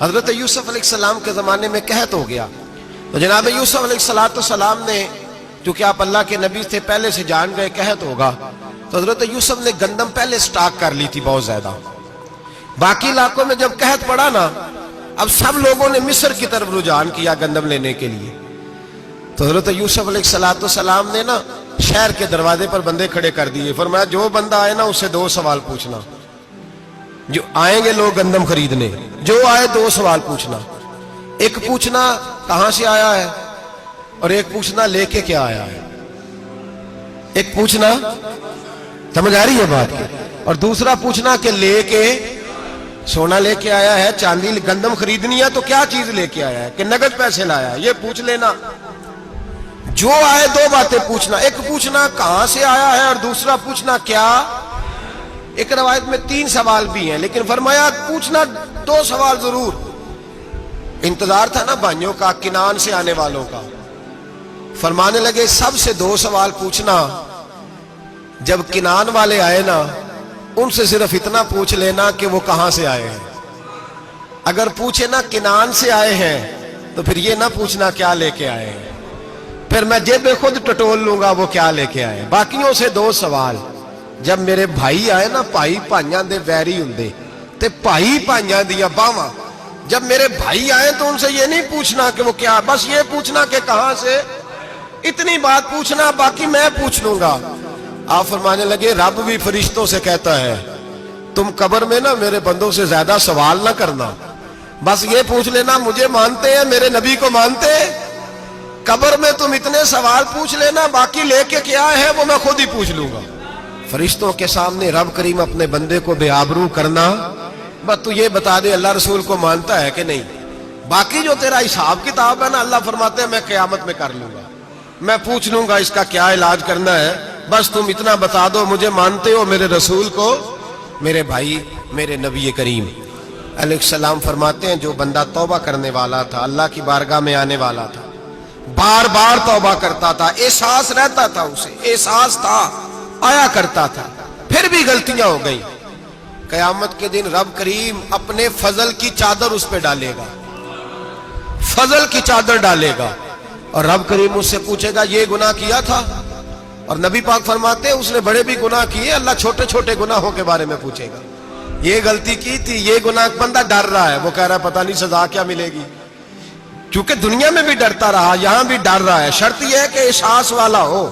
حضرت یوسف علیہ السلام کے زمانے میں قحط ہو گیا، تو جناب یوسف علیہ السلام نے، چونکہ آپ اللہ کے نبی تھے، پہلے سے جان گئے قحط ہوگا، تو حضرت یوسف نے گندم پہلے سٹاک کر لی تھی بہت زیادہ۔ باقی علاقوں میں جب قحط پڑا نا، اب سب لوگوں نے مصر کی طرف رجحان کیا گندم لینے کے لیے، تو حضرت یوسف علیہ السلام نے نا شہر کے دروازے پر بندے کھڑے کر دیے، فرمایا جو بندہ آئے نا اسے 2 سوال پوچھنا، جو آئیں گے لوگ گندم خریدنے، جو آئے 2 سوال پوچھنا، ایک پوچھنا کہاں سے آیا ہے اور ایک پوچھنا لے کے کیا آیا ہے، ایک پوچھنا، سمجھ آ رہی ہے بات کی، اور دوسرا پوچھنا کہ لے کے سونا لے کے آیا ہے، چاندی گندم خریدنی ہے تو کیا چیز لے کے آیا ہے، کہ نقد پیسے لایا ہے، یہ پوچھ لینا۔ جو آئے 2 باتیں پوچھنا، ایک پوچھنا کہاں سے آیا ہے اور دوسرا پوچھنا کیا۔ ایک روایت میں 3 سوال بھی ہیں، لیکن فرمایا پوچھنا 2 سوال ضرور۔ انتظار تھا نا بھائیوں کا کنان سے آنے والوں کا، فرمانے لگے سب سے 2 سوال پوچھنا، جب کنان والے آئے نا ان سے صرف اتنا پوچھ لینا کہ وہ کہاں سے آئے ہیں۔ اگر پوچھے نا کنان سے آئے ہیں تو پھر یہ نہ پوچھنا کیا لے کے آئے ہیں، پھر میں جیب خود ٹٹول لوں گا وہ کیا لے کے آئے۔ باقیوں سے 2 سوال، جب میرے بھائی آئے نا، بھائی بھائیاں دے ویری ہوندے تے بھائی بھائیاں دیا باواں، جب میرے بھائی آئے تو ان سے یہ نہیں پوچھنا کہ وہ کیا، بس یہ پوچھنا کہ کہاں سے، اتنی بات پوچھنا، باقی میں پوچھ لوں گا۔ آپ فرمانے لگے رب بھی فرشتوں سے کہتا ہے تم قبر میں نا میرے بندوں سے زیادہ سوال نہ کرنا، بس یہ پوچھ لینا مجھے مانتے ہیں، میرے نبی کو مانتے ہیں، قبر میں تم اتنے سوال پوچھ لینا، باقی لے کے کیا ہے وہ میں خود ہی پوچھ لوں گا۔ فرشتوں کے سامنے رب کریم اپنے بندے کو بے آبرو کرنا، بس تو یہ بتا دے اللہ رسول کو مانتا ہے کہ نہیں، باقی جو تیرا حساب کتاب ہے نا، اللہ فرماتے ہیں میں قیامت میں کر لوں گا، میں پوچھ لوں گا اس کا کیا علاج کرنا ہے، بس تم اتنا بتا دو مجھے مانتے ہو، میرے رسول کو، میرے بھائی، میرے نبی کریم علیہ السلام فرماتے ہیں جو بندہ توبہ کرنے والا تھا، اللہ کی بارگاہ میں آنے والا تھا، بار بار توبہ کرتا تھا، احساس رہتا تھا، اسے احساس تھا، آیا کرتا تھا، پھر بھی غلطیاں ہو گئی، قیامت کے دن رب کریم اپنے فضل کی چادر اس پہ ڈالے گا، فضل کی چادر ڈالے گا، اور رب کریم اس سے پوچھے گا یہ گناہ کیا تھا، اور نبی پاک فرماتے ہیں اس نے بڑے بھی گناہ کیے، اللہ چھوٹے چھوٹے گناہوں کے بارے میں پوچھے گا، یہ غلطی کی تھی، یہ گناہ، بندہ ڈر رہا ہے، وہ کہہ رہا ہے پتہ نہیں سزا کیا ملے گی، کیونکہ دنیا میں بھی ڈرتا رہا، یہاں بھی ڈر رہا ہے، شرط یہ ہے کہ احساس والا ہو،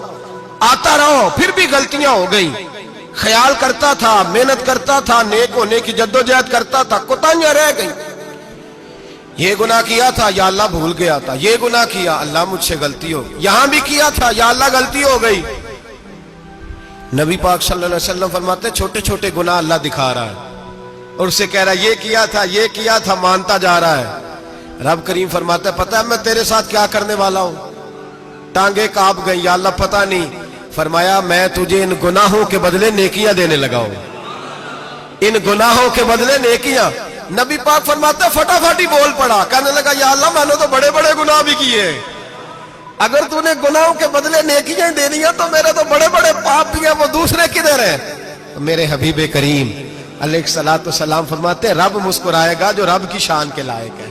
آتا رہو، پھر بھی غلطیاں ہو گئی، خیال کرتا تھا، محنت کرتا تھا، نیک ہونے کی جدوجہد کرتا تھا، کوتاہیاں رہ گئی، یہ گناہ کیا تھا یا اللہ بھول گیا تھا، یہ گناہ کیا اللہ مجھ سے غلطی ہو گئی، یہاں بھی کیا تھا یا اللہ غلطی ہو گئی۔ نبی پاک صلی اللہ علیہ وسلم فرماتے چھوٹے چھوٹے گناہ اللہ دکھا رہا ہے اور اسے کہہ رہا ہے یہ کیا تھا، مانتا جا رہا ہے۔ رب کریم فرماتا ہے پتہ ہے میں تیرے ساتھ کیا کرنے والا ہوں، ٹانگیں کانپ گئی، یا اللہ پتہ نہیں، فرمایا میں تجھے ان گناہوں کے بدلے نیکیاں دینے لگا ہوں، ان گناہوں کے بدلے نیکیاں۔ نبی پاک فرماتا ہے فٹافٹ ہی بول پڑا، کہنے لگا یا اللہ میں نے تو بڑے بڑے گناہ بھی کیے، اگر تو نے گناہوں کے بدلے نیکیاں دے دیا تو میرے تو بڑے بڑے پاپ بھی ہیں، وہ دوسرے کدھر ہیں؟ میرے حبیب کریم علیہ السلام فرماتے ہیں رب مسکرائے گا جو رب کی شان کے لائق ہے،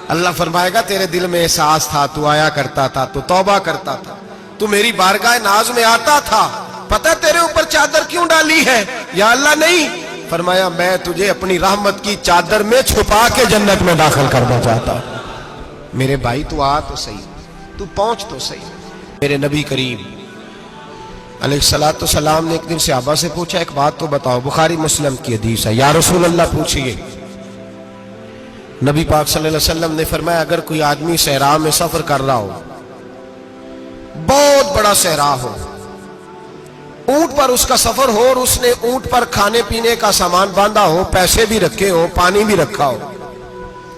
اللہ فرمائے گا تیرے دل میں احساس تھا، تو آیا کرتا تھا، تو توبہ کرتا تھا، تو میری بارگاہ ناز میں آتا تھا، پتہ تیرے اوپر چادر کیوں ڈالی ہے؟ یا اللہ نہیں، فرمایا میں تجھے اپنی رحمت کی چادر میں چھپا کے جنت میں داخل کرنا چاہتا ہوں۔ میرے بھائی تو آ تو صحیح، تو پہنچ تو صحیح۔ میرے نبی کریم علیہ السلام نے ایک دن صحابہ سے پوچھا ایک بات تو بتاؤ، بخاری مسلم کی حدیث ہے، یا رسول اللہ پوچھئے۔ نبی پاک صلی اللہ علیہ وسلم نے فرمایا اگر کوئی آدمی صحرا میں سفر کر رہا ہو، بہت بڑا صحرا ہو، اونٹ پر اس کا سفر ہو اور اس نے اونٹ پر کھانے پینے کا سامان باندھا ہو، پیسے بھی رکھے ہو، پانی بھی رکھا ہو،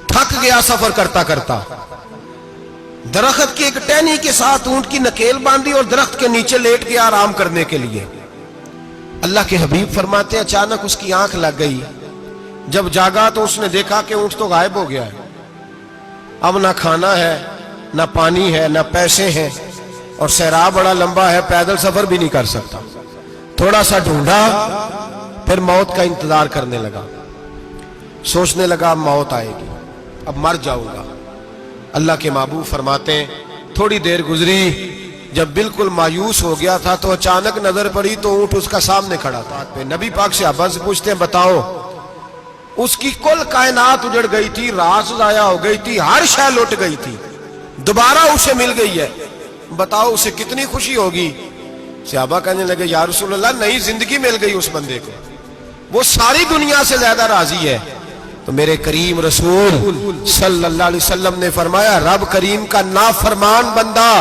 تھک گیا سفر کرتا کرتا، درخت کی ایک ٹہنی کے ساتھ اونٹ کی نکیل باندھی اور درخت کے نیچے لیٹ گیا آرام کرنے کے لیے، اللہ کے حبیب فرماتے ہیں اچانک اس کی آنکھ لگ گئی، جب جاگا تو اس نے دیکھا کہ اونٹ تو غائب ہو گیا ہے، اب نہ کھانا ہے، نہ پانی ہے، نہ پیسے ہیں، اور صحرا بڑا لمبا ہے، پیدل سفر بھی نہیں کر سکتا، تھوڑا سا ڈھونڈا، پھر موت کا انتظار کرنے لگا، سوچنے لگا موت آئے گی، اب مر جاؤں گا۔ اللہ کے محبوب فرماتے ہیں تھوڑی دیر گزری، جب بالکل مایوس ہو گیا تھا تو اچانک نظر پڑی تو اونٹ اس کا سامنے کھڑا تھا۔ نبی پاک صحابہ سے پوچھتے ہیں بتاؤ، اس کی کل کائنات اجڑ گئی تھی، راز ضائع ہو گئی تھی، ہر شے لٹ گئی تھی، دوبارہ اسے مل گئی ہے، بتاؤ اسے کتنی خوشی ہوگی؟ صحابہ کہنے لگے یا رسول اللہ نئی زندگی مل گئی اس بندے کو، وہ ساری دنیا سے زیادہ راضی ہے۔ تو میرے کریم رسول صلی اللہ علیہ وسلم نے فرمایا رب کریم کا نافرمان بندہ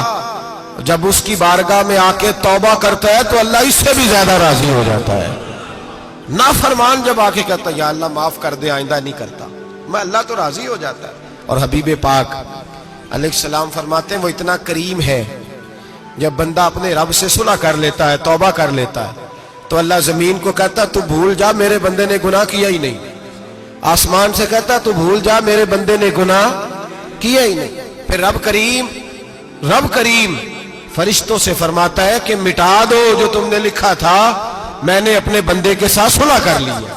جب اس کی بارگاہ میں آ کے توبہ کرتا ہے تو اللہ اس سے بھی زیادہ راضی ہو جاتا ہے۔ نافرمان جب آ کے کہتا ہے یا اللہ معاف کر دے، آئندہ نہیں کرتا، میں اللہ تو راضی ہو جاتا ہے۔ اور حبیب پاک علیہ السلام فرماتے ہیں وہ اتنا کریم ہے، جب بندہ اپنے رب سے صلح کر لیتا ہے، توبہ کر لیتا ہے، تو اللہ زمین کو کہتا ہے تو بھول جا میرے بندے نے گناہ کیا ہی نہیں، آسمان سے کہتا ہے تو بھول جا میرے بندے نے گناہ کیا ہی نہیں۔ پھر رب کریم فرشتوں سے فرماتا ہے کہ مٹا دو جو تم نے لکھا تھا، میں نے اپنے بندے کے ساتھ صلح کر لی ہے۔